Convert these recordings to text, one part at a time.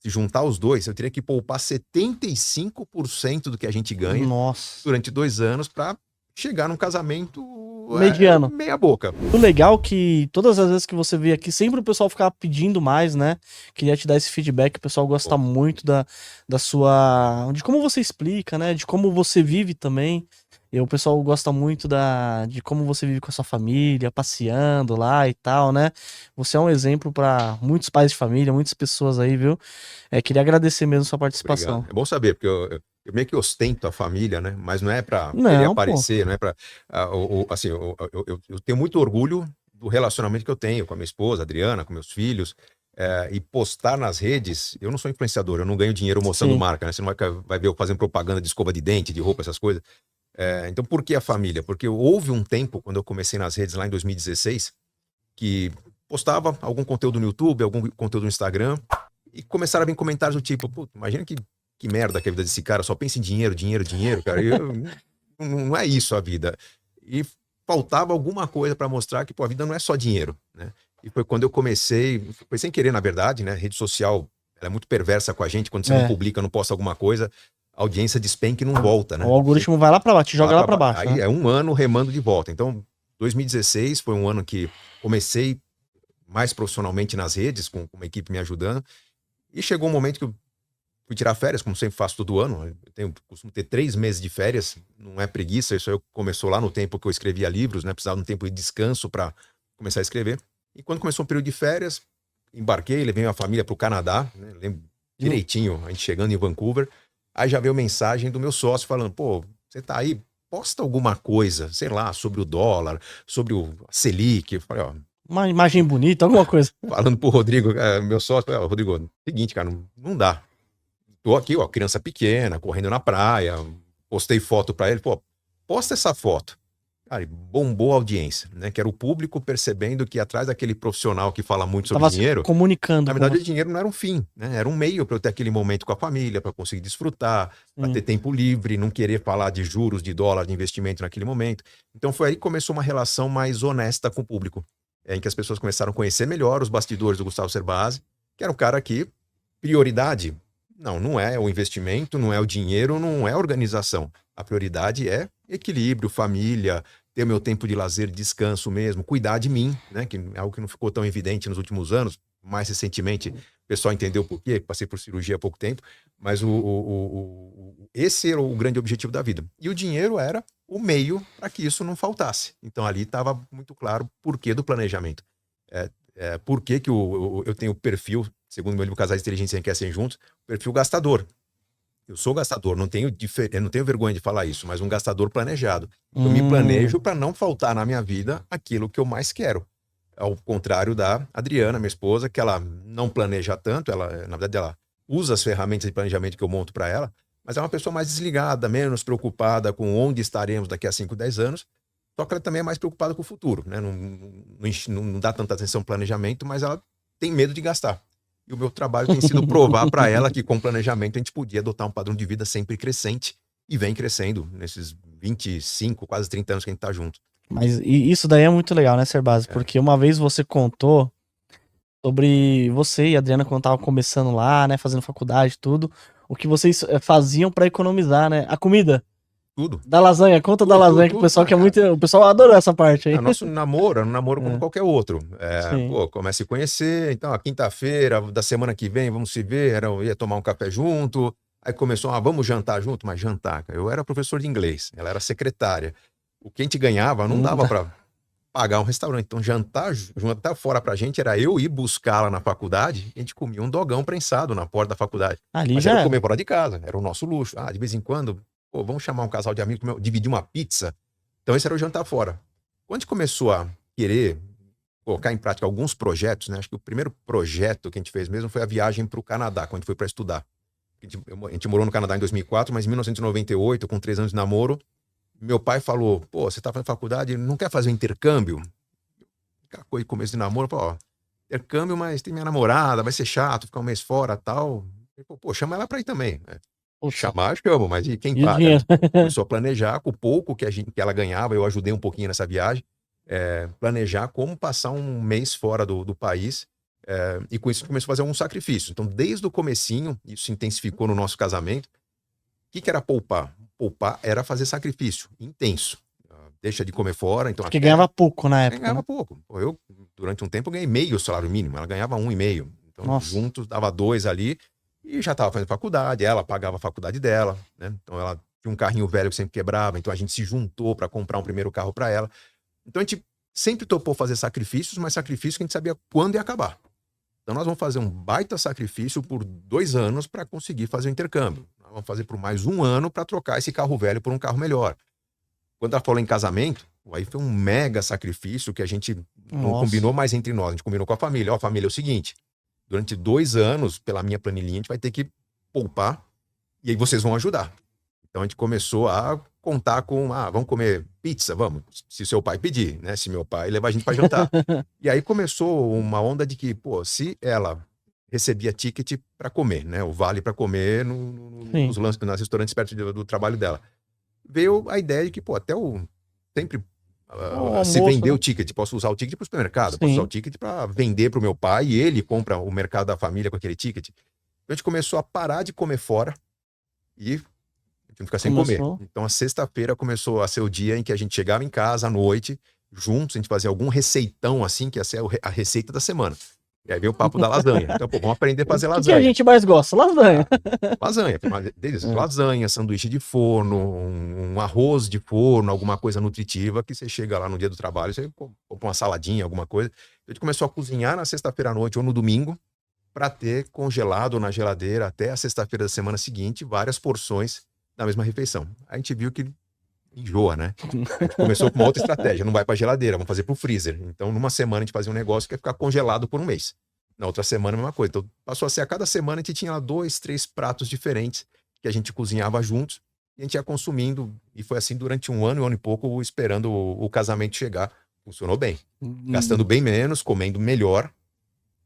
Se juntar os dois, eu teria que poupar 75% do que a gente ganha Nossa. durante 2 anos para chegar num casamento Mediano. meia boca. O legal que todas as vezes que você veio aqui, sempre o pessoal ficava pedindo mais, né? Queria te dar esse feedback. O pessoal gosta muito da sua. De como você explica, né? De como você vive também. E o pessoal gosta muito de como você vive com a sua família, passeando lá e tal, né? Você é um exemplo para muitos pais de família, muitas pessoas aí, viu? Queria agradecer mesmo sua participação. Obrigado. É bom saber, porque eu meio que ostento a família, né? Mas não é para querer Não, pô. aparecer, não é para. Assim, eu tenho muito orgulho do relacionamento que eu tenho com a minha esposa, Adriana, com meus filhos. E postar nas redes, eu não sou influenciador, eu não ganho dinheiro mostrando Sim. marca, né? Você não vai ver eu fazendo propaganda de escova de dente, de roupa, essas coisas. Então, por que a família? Porque houve um tempo, quando eu comecei nas redes lá em 2016, que postava algum conteúdo no YouTube, algum conteúdo no Instagram, e começaram a vir comentários do tipo, pô, imagina que merda que é a vida desse cara, só pensa em dinheiro, dinheiro, dinheiro, cara. Não é isso a vida. E faltava alguma coisa para mostrar que, pô, a vida não é só dinheiro, né? E foi quando eu comecei, foi sem querer, na verdade, né? A rede social, ela é muito perversa com a gente, quando você não publica, não posta alguma coisa, a audiência despenca e não volta, né? O algoritmo vai lá pra baixo, te joga lá pra baixo. Aí né? é um ano remando de volta. Então, 2016 foi um ano que comecei mais profissionalmente nas redes, com uma equipe me ajudando. E chegou um momento que eu fui tirar férias, como sempre faço todo ano. Eu costumo ter 3 meses de férias, não é preguiça, isso aí começou lá no tempo que eu escrevia livros, né? Precisava de um tempo de descanso para começar a escrever. E quando começou o período de férias, embarquei, levei minha família para o Canadá, né? Lembro direitinho, a gente chegando em Vancouver. Aí já veio mensagem do meu sócio falando, pô, você tá aí, posta alguma coisa, sei lá, sobre o dólar, sobre o Selic. Eu falei, ó, uma imagem bonita, alguma coisa. falando pro Rodrigo, meu sócio, falei, ó, Rodrigo, seguinte, cara, não dá. Tô aqui, ó, criança pequena, correndo na praia, postei foto pra ele, pô, posta essa foto. Cara, e bombou a audiência, né? Que era o público percebendo que atrás daquele profissional que fala muito sobre dinheiro, comunicando. na verdade, o dinheiro não era um fim, né? Era um meio para eu ter aquele momento com a família, para conseguir desfrutar, para ter tempo livre, não querer falar de juros, de dólar, de investimento naquele momento. Então foi aí que começou uma relação mais honesta com o público, em que as pessoas começaram a conhecer melhor os bastidores do Gustavo Cerbasi, que era um cara que, prioridade, não é o investimento, não é o dinheiro, não é a organização. A prioridade é equilíbrio, família, ter o meu tempo de lazer, descanso mesmo, cuidar de mim, né? Que é algo que não ficou tão evidente nos últimos anos. Mais recentemente, o pessoal entendeu por quê, passei por cirurgia há pouco tempo, mas esse era o grande objetivo da vida. E o dinheiro era o meio para que isso não faltasse. Então ali estava muito claro o porquê do planejamento. Por que eu tenho o perfil, segundo meu livro Casais Inteligentes Enriquecem Juntos, perfil gastador. Eu sou gastador, não tenho vergonha de falar isso, mas um gastador planejado. Eu me planejo para não faltar na minha vida aquilo que eu mais quero. Ao contrário da Adriana, minha esposa, que ela não planeja tanto, na verdade, ela usa as ferramentas de planejamento que eu monto para ela, mas é uma pessoa mais desligada, menos preocupada com onde estaremos daqui a 5, 10 anos, só que ela também é mais preocupada com o futuro, né? Não dá tanta atenção ao planejamento, mas ela tem medo de gastar. E o meu trabalho tem sido provar para ela que com planejamento a gente podia adotar um padrão de vida sempre crescente e vem crescendo nesses 25, quase 30 anos que a gente tá junto. Mas isso daí é muito legal, né, Cerbasi? Porque uma vez você contou sobre você e a Adriana quando estavam começando lá, né, fazendo faculdade, tudo, o que vocês faziam pra economizar, né? A comida. Tudo. Da lasanha, conta da lasanha, que o pessoal quer muito. O pessoal adorou essa parte aí. Nosso namoro era um namoro como qualquer outro. Pô, começa a se conhecer, então a quinta-feira da semana que vem, vamos se ver, ia tomar um café junto. Aí começou, vamos jantar junto, mas jantar. Eu era professor de inglês, ela era secretária. O que a gente ganhava não dava para pagar um restaurante. Então jantar fora pra gente era eu ir buscá-la na faculdade e a gente comia um dogão prensado na porta da faculdade. Mas era comer fora de casa, era o nosso luxo. De vez em quando, pô, vamos chamar um casal de amigos, dividir uma pizza. Então esse era o jantar fora. Quando a gente começou a querer colocar em prática alguns projetos, né? Acho que o primeiro projeto que a gente fez mesmo foi a viagem para o Canadá, quando a gente foi para estudar. A gente morou no Canadá em 2004, mas em 1998, com 3 anos de namoro, meu pai falou, pô, você tá fazendo faculdade, não quer fazer um intercâmbio? Aquela coisa de começo de namoro, falou, intercâmbio, mas tem minha namorada, vai ser chato, ficar um mês fora, tal. Ele falou, pô, chama ela pra ir também. Chamar, chamo, mas e quem paga? Começou a planejar com o pouco que ela ganhava, eu ajudei um pouquinho nessa viagem, planejar como passar um mês fora do país, E com isso a gente começou a fazer alguns sacrifícios. Então, desde o comecinho, isso se intensificou no nosso casamento. O que era poupar? Poupar era fazer sacrifício intenso. Deixa de comer fora. Então, Porque ganhava pouco na época. Ganhava né? pouco. Pô, eu, durante um tempo, ganhei meio salário mínimo. Ela ganhava 1,5. Então, Nossa. juntos, dava 2 ali. E já estava fazendo faculdade. Ela pagava a faculdade dela, né? Então, ela tinha um carrinho velho que sempre quebrava. Então, a gente se juntou para comprar um primeiro carro para ela. Então, a gente sempre topou fazer sacrifícios, mas sacrifícios que a gente sabia quando ia acabar. Então, nós vamos fazer um baita sacrifício por 2 anos para conseguir fazer o intercâmbio. Nós vamos fazer por mais 1 ano para trocar esse carro velho por um carro melhor. Quando ela falou em casamento, aí foi um mega sacrifício que a gente não combinou mais entre nós. A gente combinou com a família. Ó, família, é o seguinte, durante 2 anos, pela minha planilhinha, a gente vai ter que poupar e aí vocês vão ajudar. Então, a gente começou a contar com, vamos comer pizza, vamos, se seu pai pedir, né? Se meu pai levar a gente para jantar. E aí começou uma onda de que, pô, se ela recebia ticket para comer, né? O vale para comer nos restaurantes perto do trabalho dela. Veio a ideia de que, pô, até sempre se vender o ticket, posso usar o ticket para o supermercado, posso usar o ticket para vender para o meu pai e ele compra o mercado da família com aquele ticket. Então, a gente começou a parar de comer fora e a gente não ficar sem comer. Então, a sexta-feira começou a ser o dia em que a gente chegava em casa à noite, juntos, a gente fazia algum receitão assim, que ia ser a receita da semana. E aí veio o papo da lasanha. Então, pô, vamos aprender a fazer lasanha. O que a gente mais gosta? Lasanha. Lasanha. Lasanha, sanduíche de forno, um arroz de forno, alguma coisa nutritiva que você chega lá no dia do trabalho, você compra uma saladinha, alguma coisa. A gente começou a cozinhar na sexta-feira à noite ou no domingo para ter congelado na geladeira até a sexta-feira da semana seguinte várias porções da mesma refeição. A gente viu que enjoa, né? A gente começou com uma outra estratégia, não vai para geladeira, vamos fazer para o freezer. Então, numa semana a gente fazia um negócio que ia ficar congelado por um mês. Na outra semana, a mesma coisa. Então, passou a ser a cada semana a gente tinha 2, 3 pratos diferentes que a gente cozinhava juntos e a gente ia consumindo. E foi assim durante 1 ano e pouco, esperando o casamento chegar. Funcionou bem. Gastando bem menos, comendo melhor.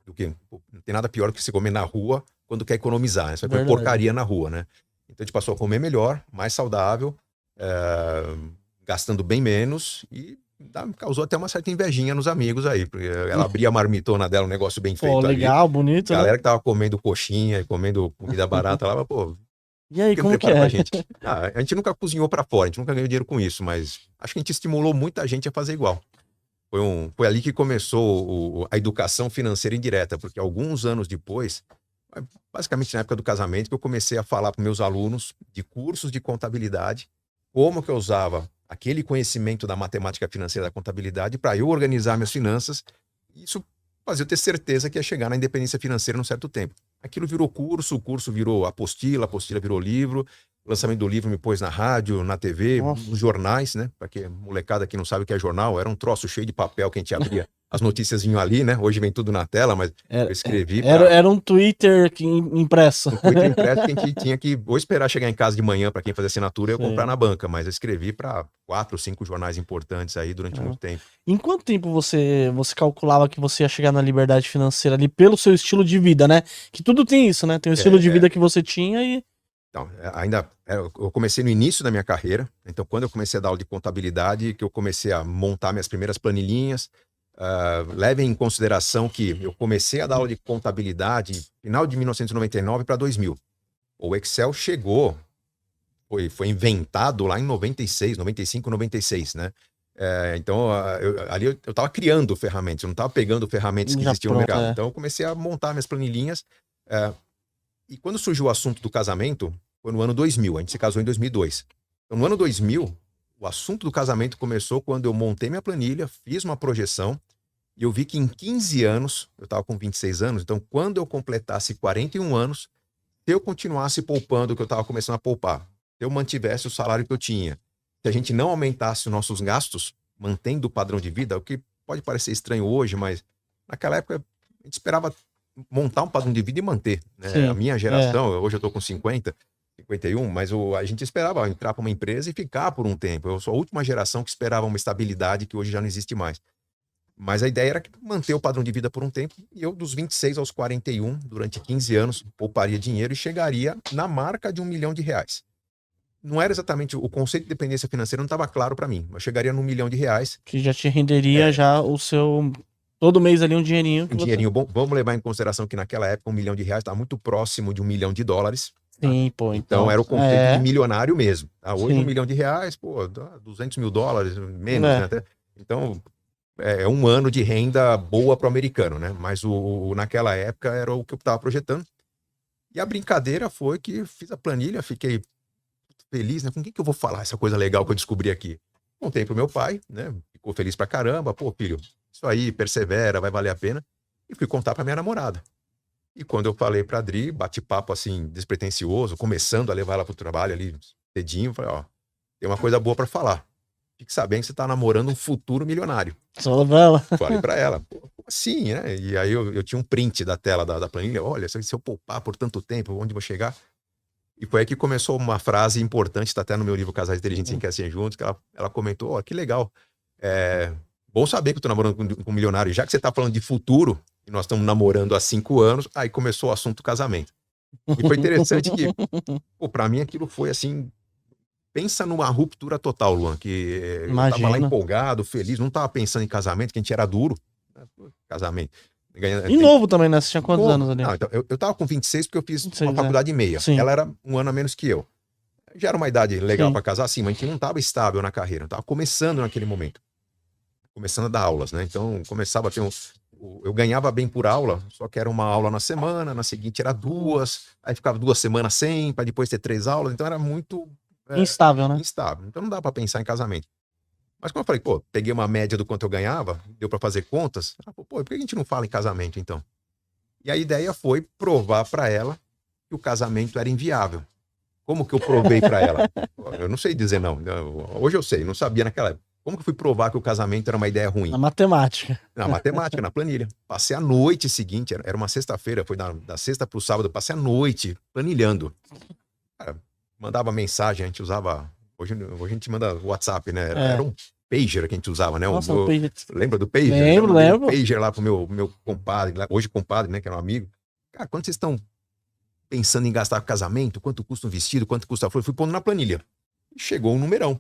Do que, não tem nada pior do que você comer na rua quando quer economizar, né? Você vai comer porcaria na rua, né? Então, a gente passou a comer melhor, mais saudável, gastando bem menos e causou até uma certa invejinha nos amigos aí, porque ela abria a marmitona dela, um negócio bem feito legal, ali. Bonito, a galera que tava comendo coxinha e comendo comida barata lá, pô, e aí, como que é? Pra gente? A gente nunca cozinhou pra fora, a gente nunca ganhou dinheiro com isso, mas acho que a gente estimulou muita gente a fazer igual. Foi ali que começou a educação financeira indireta, porque alguns anos depois, basicamente na época do casamento, que eu comecei a falar para meus alunos de cursos de contabilidade, como que eu usava aquele conhecimento da matemática financeira da contabilidade para eu organizar minhas finanças. Isso fazia eu ter certeza que ia chegar na independência financeira num certo tempo. Aquilo virou curso, o curso virou apostila, a apostila virou livro, o lançamento do livro me pôs na rádio, na TV, nos jornais, né? Para que molecada que não sabe o que é jornal, era um troço cheio de papel que a gente abria. As notícias vinham ali, né? Hoje vem tudo na tela, mas eu escrevi. Era um Twitter impresso. Um Twitter impresso que a gente tinha que ou esperar chegar em casa de manhã para quem fazer assinatura e eu comprar na banca, mas eu escrevi para 4 ou 5 jornais importantes aí durante muito tempo. Em quanto tempo você calculava que você ia chegar na liberdade financeira ali pelo seu estilo de vida, né? Que tudo tem isso, né? Tem o estilo de vida que você tinha e... Então, eu comecei no início da minha carreira, então quando eu comecei a dar aula de contabilidade, que eu comecei a montar minhas primeiras planilhinhas, levem em consideração que eu comecei a dar aula de contabilidade final de 1999 para 2000. O Excel chegou, foi inventado lá em 96, 95, 96, né? Então, ali eu estava criando ferramentas, eu não estava pegando ferramentas que existiam no mercado. Então, eu comecei a montar minhas planilhinhas. E quando surgiu o assunto do casamento, foi no ano 2000, a gente se casou em 2002. Então, no ano 2000, o assunto do casamento começou quando eu montei minha planilha, fiz uma projeção, e eu vi que em 15 anos, eu estava com 26 anos, então quando eu completasse 41 anos, se eu continuasse poupando o que eu estava começando a poupar, se eu mantivesse o salário que eu tinha, se a gente não aumentasse os nossos gastos, mantendo o padrão de vida, o que pode parecer estranho hoje, mas naquela época a gente esperava montar um padrão de vida e manter, né? Sim, a minha geração, hoje eu estou com 50, 51, mas a gente esperava entrar para uma empresa e ficar por um tempo. Eu sou a última geração que esperava uma estabilidade que hoje já não existe mais. Mas a ideia era manter o padrão de vida por um tempo, e eu dos 26 aos 41, durante 15 anos, pouparia dinheiro e chegaria na marca de R$1 milhão. Não era exatamente, o conceito de dependência financeira não estava claro para mim, mas chegaria no R$1 milhão. Que já te renderia já o seu Todo mês ali um dinheirinho. Um dinheirinho bom. Vamos levar em consideração que naquela época R$ 1 milhão estava muito próximo de US$ 1 milhão. Tá? Sim, pô. Então era o conceito de milionário mesmo. Tá? Hoje Sim. R$ 1 milhão, pô, dá $200 mil, menos, É. né? Até. Então é um ano de renda boa para o americano, né? Mas naquela época era o que eu estava projetando. E a brincadeira foi que fiz a planilha, fiquei feliz, né? Com quem que eu vou falar essa coisa legal que eu descobri aqui? Contei pro meu pai, né? Ficou feliz pra caramba. Pô, filho, isso aí, persevera, vai valer a pena. E fui contar pra minha namorada. E quando eu falei pra Adri, bate-papo assim, despretensioso, começando a levar ela pro trabalho ali, cedinho, falei, ó, tem uma coisa boa pra falar. Fique sabendo que você tá namorando um futuro milionário. Só vela. Falei pra ela, pô, como assim, né? E aí eu tinha um print da tela da planilha, olha, se eu poupar por tanto tempo, onde vou chegar? E foi aí que começou uma frase importante, tá até no meu livro Casais Inteligentes Enriquecem Juntos, que ela comentou, ó, que legal, bom saber que eu tô namorando com um milionário, já que você tá falando de futuro, e nós estamos namorando há 5 anos, aí começou o assunto casamento. E foi interessante que, pô, pra mim aquilo foi assim, pensa numa ruptura total, Luan, que eu tava lá empolgado, feliz, não tava pensando em casamento, que a gente era duro, né? Casamento. E novo também, né? Você tinha quantos anos ali? Não, então, eu tava com 26 porque eu fiz uma faculdade e meia. Sim. Ela era um ano a menos que eu. Já era uma idade legal para casar, sim, mas a gente não tava estável na carreira. Tava começando naquele momento. Começando a dar aulas, né? Então, começava a ter eu ganhava bem por aula, só que era uma aula na semana, na seguinte era 2, aí ficava 2 semanas sem, para depois ter 3 aulas. Então, era muito... instável, né? Instável. Então, não dá para pensar em casamento. Mas como eu falei, pô, peguei uma média do quanto eu ganhava, deu para fazer contas. Pô, por que a gente não fala em casamento, então? E a ideia foi provar para ela que o casamento era inviável. Como que eu provei para ela? Eu não sei dizer não. Hoje eu sei, não sabia naquela época. Como que eu fui provar que o casamento era uma ideia ruim? Na matemática. Na matemática, na planilha. Passei a noite seguinte, era uma sexta-feira, foi da sexta para o sábado, passei a noite planilhando. Cara, mandava mensagem, a gente usava... Hoje a gente manda WhatsApp, né? Era um pager que a gente usava, né? Nossa, lembra do pager? Lembro. Um pager lá pro meu compadre, hoje compadre, né? Que era um amigo. Cara, quando vocês estão pensando em gastar com casamento, quanto custa um vestido, quanto custa a flor, fui pondo na planilha. E chegou um numerão.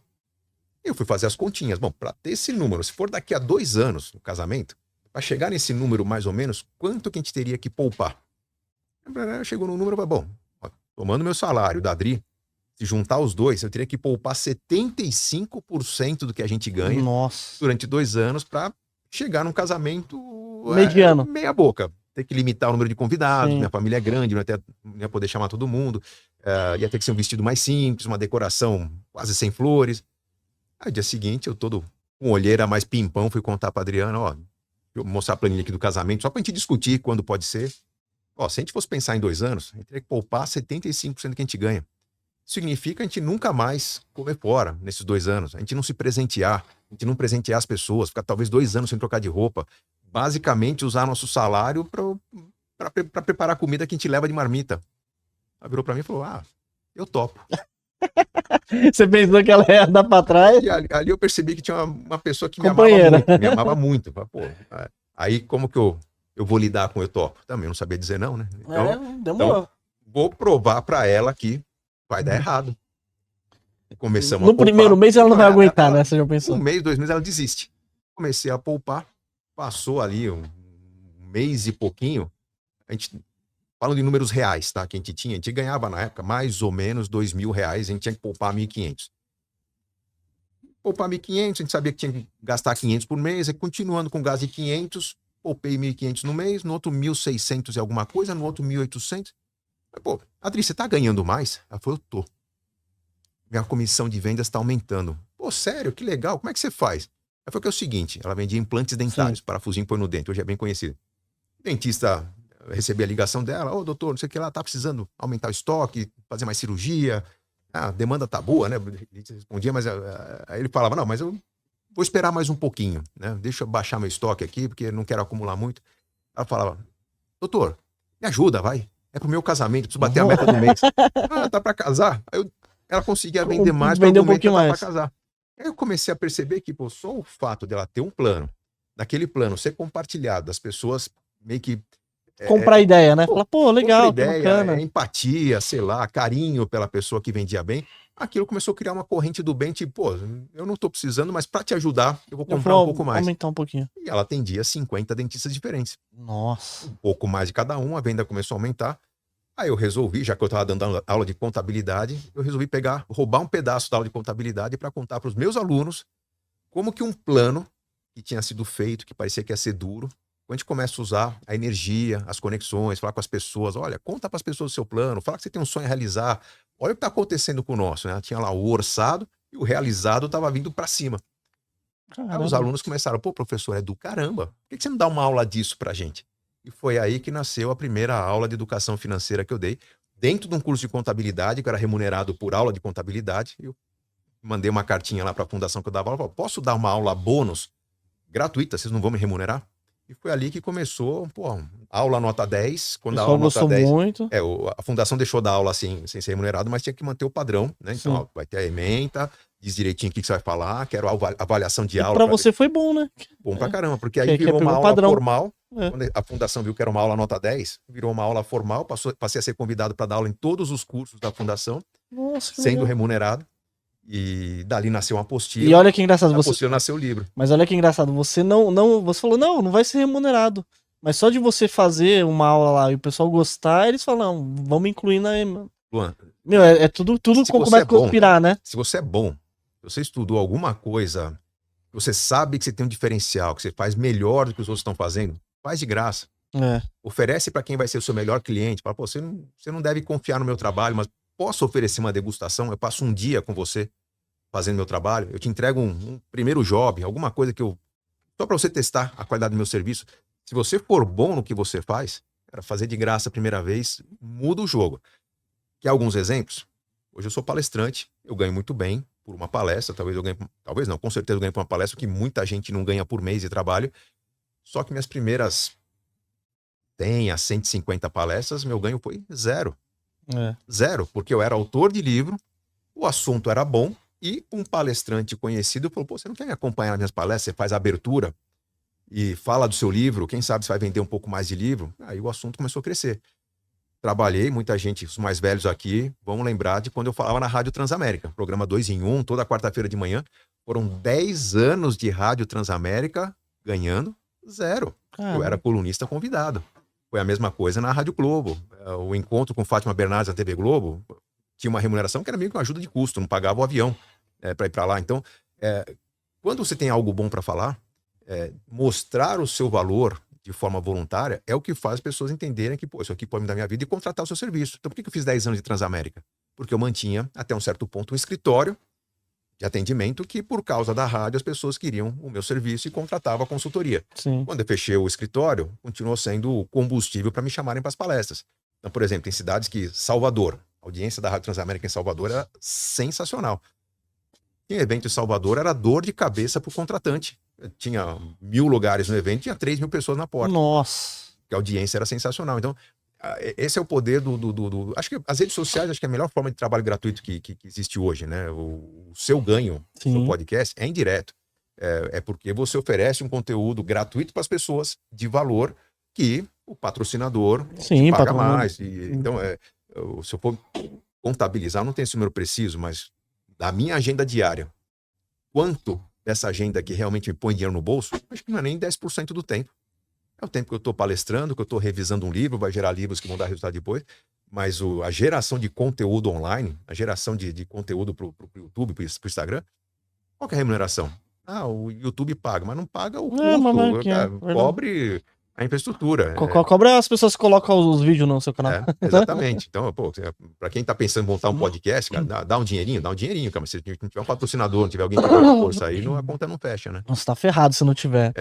Eu fui fazer as continhas. Bom, para ter esse número, se for daqui a 2 anos o casamento, para chegar nesse número mais ou menos, quanto que a gente teria que poupar? Chegou no número, bom, tomando meu salário da Adri, se juntar os dois, eu teria que poupar 75% do que a gente ganha durante 2 anos para chegar num casamento mediano. Meia boca. Ter que limitar o número de convidados, minha família é grande, não ia poder chamar todo mundo, ia ter que ser um vestido mais simples, uma decoração quase sem flores. Aí, dia seguinte, eu todo com olheira mais pimpão, fui contar pra Adriana, ó, eu mostrar a planilha aqui do casamento, só pra gente discutir quando pode ser. Ó, se a gente fosse pensar em 2 anos, a gente teria que poupar 75% do que a gente ganha. Significa a gente nunca mais comer fora nesses 2 anos. A gente não se presentear, a gente não presentear as pessoas, ficar talvez 2 anos sem trocar de roupa. Basicamente, usar nosso salário para preparar a comida que a gente leva de marmita. Ela virou para mim e falou, eu topo. Você pensou que ela ia dar para trás? E ali eu percebi que tinha uma pessoa que me amava muito. Pô, aí como que eu vou lidar com eu topo? Também não sabia dizer não, né? Então vou provar para ela que vai dar errado. Começamos no primeiro mês ela não vai aguentar, né? Você já pensou? 1 mês, 2 meses ela desiste. Comecei a poupar. Passou ali um mês e pouquinho. A gente, falando em números reais, tá? Que a gente ganhava na época mais ou menos R$2.000. A gente tinha que poupar 1.500. Poupar 1.500, a gente sabia que tinha que gastar 500 por mês. E continuando com gasto de 500, poupei 1.500 no mês. No outro 1.600 e alguma coisa. No outro 1.800. Mas, pô, Adri, você tá ganhando mais? Ela falou, eu tô. Minha comissão de vendas tá aumentando. Pô, sério? Que legal. Como é que você faz? Ela falou que é o seguinte, ela vendia implantes dentários, parafusinho põe no dente, hoje é bem conhecido. O dentista recebia a ligação dela, ô doutor, não sei o que lá, tá precisando aumentar o estoque, fazer mais cirurgia, a demanda tá boa, né? Ele respondia, mas aí ele falava, não, mas eu vou esperar mais um pouquinho, né? Deixa eu baixar meu estoque aqui, porque não quero acumular muito. Ela falava, doutor, me ajuda, vai. É pro meu casamento, preciso bater a meta do mês. Tá pra casar? Aí ela conseguia vender mais para um pouquinho mais pra casar. Aí eu comecei a perceber que, pô, só o fato dela ter um plano, daquele plano ser compartilhado, das pessoas meio que... comprar ideia, né? Falar, pô, legal, ideia, bacana. empatia, sei lá, carinho pela pessoa que vendia bem, Aquilo começou a criar uma corrente do bem, tipo, pô, eu não tô precisando, mas para te ajudar, eu vou Eu comprar vou um pouco mais. aumentar um pouquinho. E ela atendia 50 dentistas diferentes. Nossa. Um pouco mais de cada um, a venda começou a aumentar. Aí eu resolvi, já que eu estava dando aula de contabilidade, eu resolvi roubar um pedaço da aula de contabilidade para contar para os meus alunos como que um plano que tinha sido feito, que parecia que ia ser duro, quando a gente começa a usar a energia, as conexões, falar com as pessoas, olha, conta para as pessoas o seu plano, fala que você tem um sonho a realizar, olha o que está acontecendo com o nosso, né? Tinha lá o orçado e o realizado estava vindo para cima. Aí os alunos começaram, pô, professor, é do caramba, por que você não dá uma aula disso pra gente? E foi aí que nasceu a primeira aula de educação financeira que eu dei, dentro de um curso de contabilidade, que eu era remunerado por aula de contabilidade. Eu mandei uma cartinha lá para a fundação que eu dava aula, falei, posso dar uma aula bônus gratuita, vocês não vão me remunerar? E foi ali que começou, pô, aula nota 10, quando a aula nota 10... muito. A fundação deixou dar aula assim, sem ser remunerado, mas tinha que manter o padrão, né? Então, ó, vai ter a ementa, diz direitinho o que você vai falar, quero avaliação de aula. Pra você foi bom, né? Bom pra caramba, porque aí virou uma aula padrão. formal. Quando a fundação viu que era uma aula nota 10, virou uma aula formal, passei a ser convidado para dar aula em todos os cursos da fundação, sendo remunerado. E dali nasceu uma apostila. E olha que engraçado, a apostila nasceu o livro. Mas olha que engraçado, você você falou, não vai ser remunerado. Mas só de você fazer uma aula lá e o pessoal gostar, eles falam, não, vamos incluir na... Luan, meu, tudo começa a conspirar, né? Se você é bom, se você estudou alguma coisa, você sabe que você tem um diferencial, que você faz melhor do que os outros estão fazendo, faz de graça. Oferece para quem vai ser o seu melhor cliente. Fala, pô, você não deve confiar no meu trabalho, mas posso oferecer uma degustação? Eu passo um dia com você fazendo meu trabalho, eu te entrego um primeiro job, alguma coisa que só para você testar a qualidade do meu serviço. Se você for bom no que você faz, fazer de graça a primeira vez, muda o jogo. Quer alguns exemplos? Hoje eu sou palestrante, eu ganho muito bem por uma palestra, talvez não, com certeza eu ganho por uma palestra que muita gente não ganha por mês de trabalho, só que minhas primeiras 100 a 150 palestras, meu ganho foi zero. Zero, porque eu era autor de livro, o assunto era bom, e um palestrante conhecido falou, pô, você não quer me acompanhar nas minhas palestras? Você faz a abertura e fala do seu livro, quem sabe você vai vender um pouco mais de livro? Aí o assunto começou a crescer. Trabalhei, muita gente, os mais velhos aqui, vão lembrar de quando eu falava na Rádio Transamérica, programa 2 em 1, toda quarta-feira de manhã. Foram 10 anos de Rádio Transamérica ganhando zero. Eu era colunista convidado. Foi a mesma coisa na Rádio Globo. O encontro com Fátima Bernardes na TV Globo tinha uma remuneração que era meio que uma ajuda de custo, não pagava o avião para ir para lá. Então, quando você tem algo bom para falar, mostrar o seu valor de forma voluntária é o que faz as pessoas entenderem que, pô, isso aqui pode me dar minha vida e contratar o seu serviço. Então, por que eu fiz 10 anos de Transamérica? Porque eu mantinha, até um certo ponto, um escritório de atendimento que, por causa da rádio, as pessoas queriam o meu serviço e contratavam a consultoria. Sim. Quando eu fechei o escritório, continuou sendo o combustível para me chamarem para as palestras. Então, por exemplo, tem cidades que... Salvador, a audiência da Rádio Transamérica em Salvador era sensacional. Em evento em Salvador, era dor de cabeça para o contratante. Tinha 1000 lugares no evento, tinha 3.000 pessoas na porta. Nossa! Que a audiência era sensacional. Então, esse é o poder acho que as redes sociais, acho que é a melhor forma de trabalho gratuito que existe hoje, né? O seu ganho, o seu podcast, é indireto. É porque você oferece um conteúdo gratuito para as pessoas de valor que o patrocinador paga mais. Então, se eu for contabilizar, não tem esse número preciso, mas da minha agenda diária, quanto dessa agenda que realmente me põe dinheiro no bolso, acho que não é nem 10% do tempo. É o tempo que eu estou palestrando, que eu estou revisando um livro, vai gerar livros que vão dar resultado depois, mas a geração de conteúdo online, a geração de conteúdo para o YouTube, para o Instagram, qual que é a remuneração? O YouTube paga, mas não paga o custo, cobre a infraestrutura. Cobra as pessoas que colocam os vídeos no seu canal. Exatamente. Então, pô, para quem tá pensando em montar um podcast, cara, dá um dinheirinho, cara. Mas se não tiver um patrocinador, não tiver alguém que dá força aí, a conta não fecha, né? Nossa, tá ferrado se não tiver.